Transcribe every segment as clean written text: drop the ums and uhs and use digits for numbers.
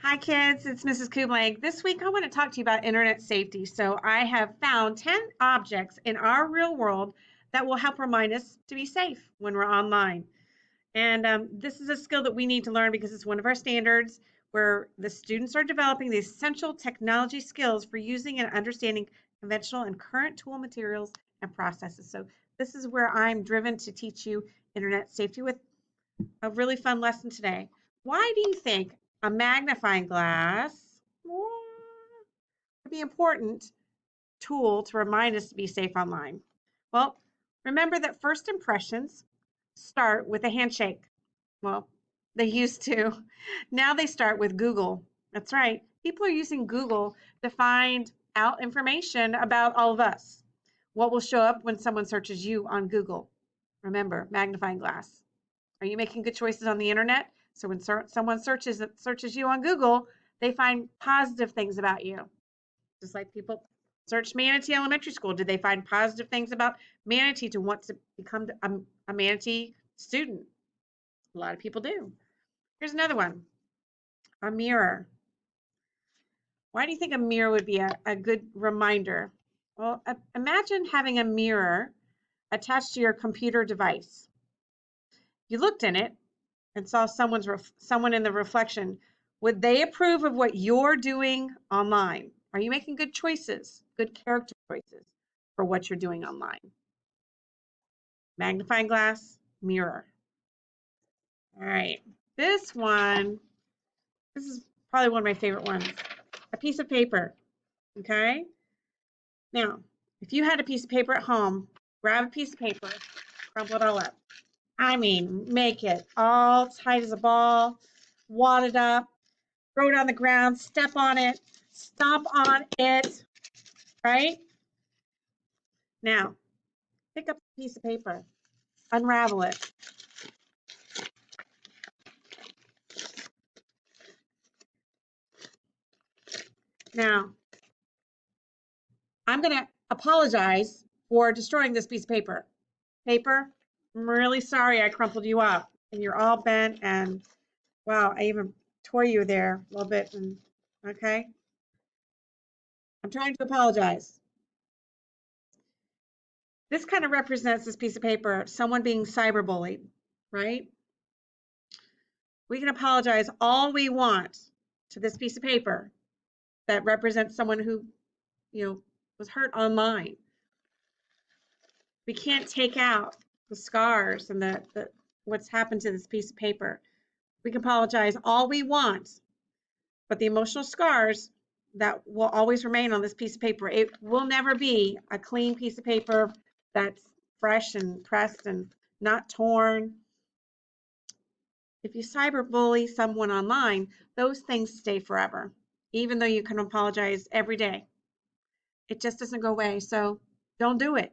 Hi kids, it's Mrs. Kublank. This week I want to talk to you about internet safety. So I have found 10 objects in our real world that will help remind us to be safe when we're online. And this is a skill that we need to learn because it's one of our standards where the students are developing the essential technology skills for using and understanding conventional and current tool materials and processes. So this is where I'm driven to teach you internet safety with a really fun lesson today. Why do you think a magnifying glass would be an important tool to remind us to be safe online? Well, remember that first impressions start with a handshake. Well, they used to. Now they start with Google. That's right. People are using Google to find out information about all of us. What will show up when someone searches you on Google? Remember, magnifying glass. Are you making good choices on the internet? So when someone searches you on Google, they find positive things about you. Just like people search Manatee Elementary School. Did they find positive things about Manatee to want to become a Manatee student? A lot of people do. Here's another one, a mirror. Why do you think a mirror would be a good reminder? Well, imagine having a mirror attached to your computer device. You looked in it and saw someone in the reflection. Would they approve of what you're doing online? Are you making good choices, good character choices for what you're doing online? Magnifying glass, mirror. All right, this is probably one of my favorite ones. A piece of paper, okay? Now, if you had a piece of paper at home, grab a piece of paper, crumple it all up. I mean, make it all tight as a ball, wad it up, throw it on the ground, step on it, stomp on it, right? Now, pick up a piece of paper, unravel it. Now, I'm going to apologize for destroying this piece of paper. Paper, I'm really sorry I crumpled you up and you're all bent and wow, I even tore you there a little bit. And okay, I'm trying to apologize. This kind of represents this piece of paper, someone being cyberbullied, right? We can apologize all we want to this piece of paper that represents someone who, was hurt online. We can't take out the scars and the what's happened to this piece of paper. We can apologize all we want, but the emotional scars that will always remain on this piece of paper, it will never be a clean piece of paper that's fresh and pressed and not torn. If you cyberbully someone online, those things stay forever, even though you can apologize every day. It just doesn't go away, so don't do it.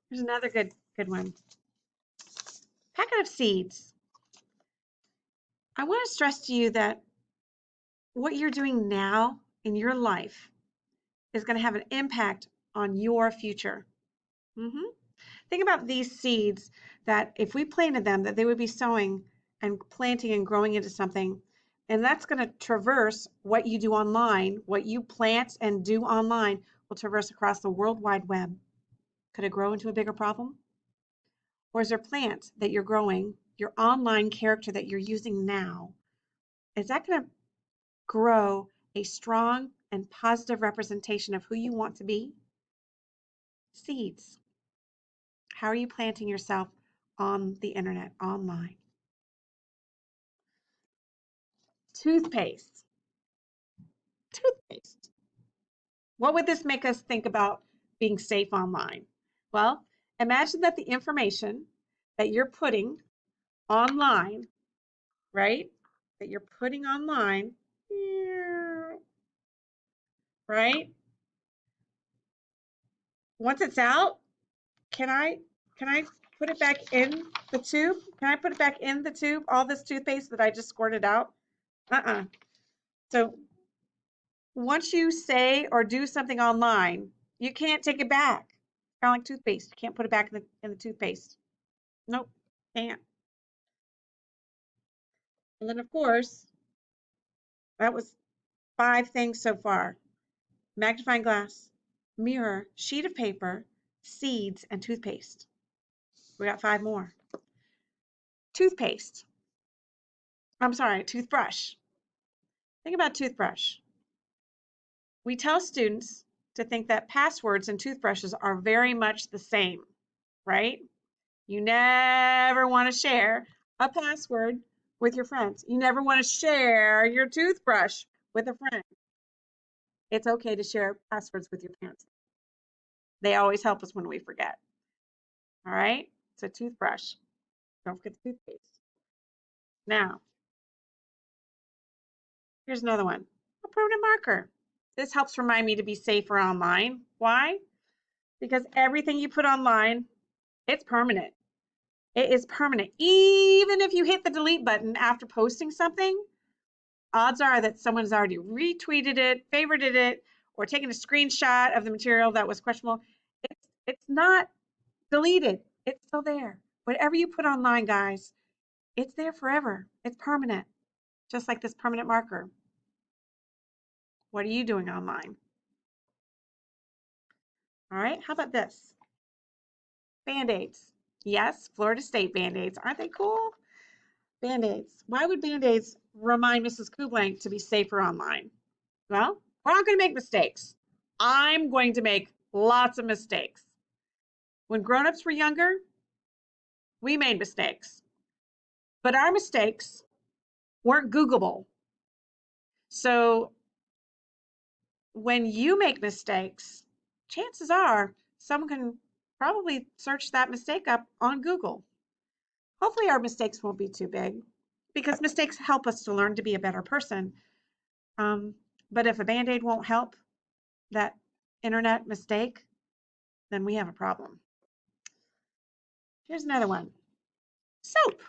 Here's another good one. Packet of seeds. I want to stress to you that what you're doing now in your life is going to have an impact on your future. Think about these seeds that if we planted them, that they would be sowing and planting and growing into something. And that's going to traverse what you do online, what you plant and do online will traverse across the World Wide Web. Could it grow into a bigger problem? Or is there plant that you're growing, your online character that you're using now, is that going to grow a strong and positive representation of who you want to be? Seeds. How are you planting yourself on the internet, online? Toothpaste. Toothpaste. What would this make us think about being safe online? Well, imagine that the information that you're putting online, right? That you're putting online, right? Once it's out, can I put it back in the tube? Can I put it back in the tube? All this toothpaste that I just squirted out? So once you say or do something online, you can't take it back. Kind of like toothpaste. You can't put it back in the toothpaste. Nope, can't. And then, of course, that was 5 things so far: magnifying glass, mirror, sheet of paper, seeds, and toothpaste. We got 5 more. Toothpaste. I'm sorry, toothbrush. Think about toothbrush. We tell students to think that passwords and toothbrushes are very much the same, right? You never want to share a password with your friends. You never want to share your toothbrush with a friend. It's okay to share passwords with your parents. They always help us when we forget. All right? It's a toothbrush. Don't forget the toothpaste. Now, here's another one. A permanent marker. This helps remind me to be safer online. Why? Because everything you put online, it's permanent. It is permanent. Even if you hit the delete button after posting something, odds are that someone's already retweeted it, favorited it, or taken a screenshot of the material that was questionable. It's not deleted. It's still there. Whatever you put online, guys, it's there forever. It's permanent, just like this permanent marker. What are you doing online? All right, how about this? Band-Aids. Yes, Florida State Band-Aids. Aren't they cool? Band-Aids. Why would Band-Aids remind Mrs. Kublank to be safer online? Well, we're not going to make mistakes. I'm going to make lots of mistakes. When grown-ups were younger, we made mistakes. But our mistakes weren't Googleable. So when you make mistakes, chances are someone can probably search that mistake up on Google. Hopefully our mistakes won't be too big, because mistakes help us to learn to be a better person. But if a Band-Aid won't help that internet mistake, then we have a problem. Here's another one. Soap.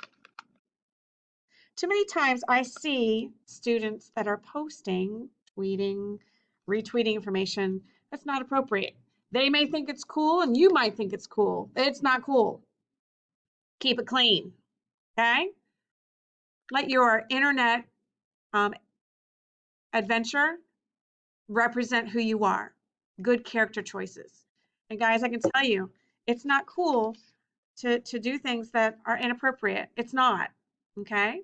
Too many times I see students that are posting, tweeting, retweeting information that's not appropriate. They may think it's cool and you might think it's cool. It's not cool. Keep it clean, okay? Let your internet adventure represent who you are. Good character choices. And guys, I can tell you, it's not cool to do things that are inappropriate. It's not, okay?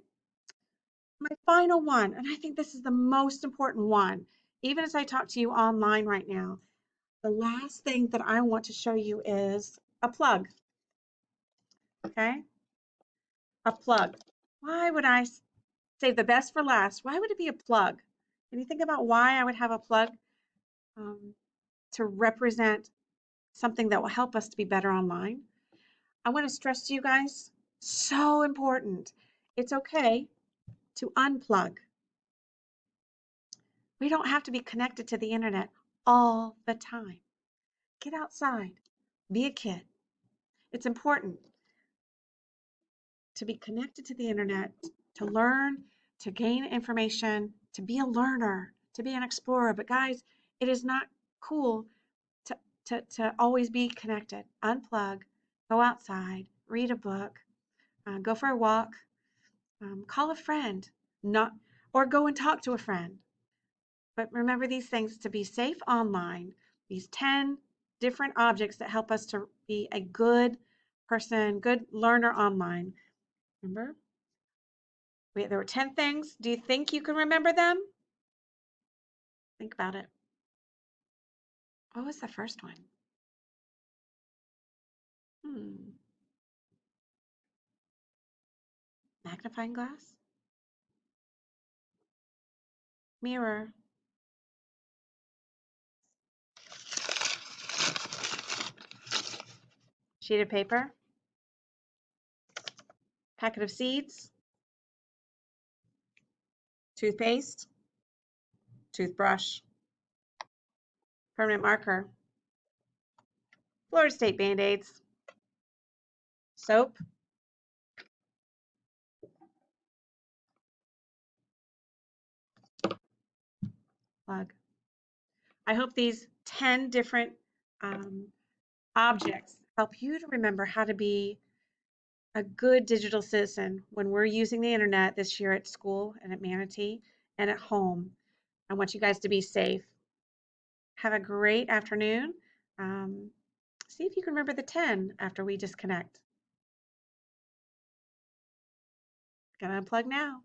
My final one, and I think this is the most important one, even as I talk to you online right now, the last thing that I want to show you is a plug, okay? A plug. Why would I save the best for last? Why would it be a plug? Can you think about why I would have a plug to represent something that will help us to be better online? I want to stress to you guys, so important. It's okay to unplug. We don't have to be connected to the internet all the time. Get outside, be a kid. It's important to be connected to the internet, to learn, to gain information, to be a learner, to be an explorer. But guys, it is not cool to always be connected. Unplug, go outside, read a book, go for a walk, call a friend, not, or go and talk to a friend. But remember these things to be safe online, these 10 different objects that help us to be a good person, good learner online. Remember? There were 10 things. Do you think you can remember them? Think about it. What was the first one? Magnifying glass? Mirror? Sheet of paper? Packet of seeds? Toothpaste? Toothbrush? Permanent marker? Florida State Band-Aids? Soap? Plug. I hope these 10 different objects help you to remember how to be a good digital citizen when we're using the internet this year at school and at Manatee and at home. I want you guys to be safe. Have a great afternoon. Um, See if you can remember the 10 after we disconnect. Gonna unplug now.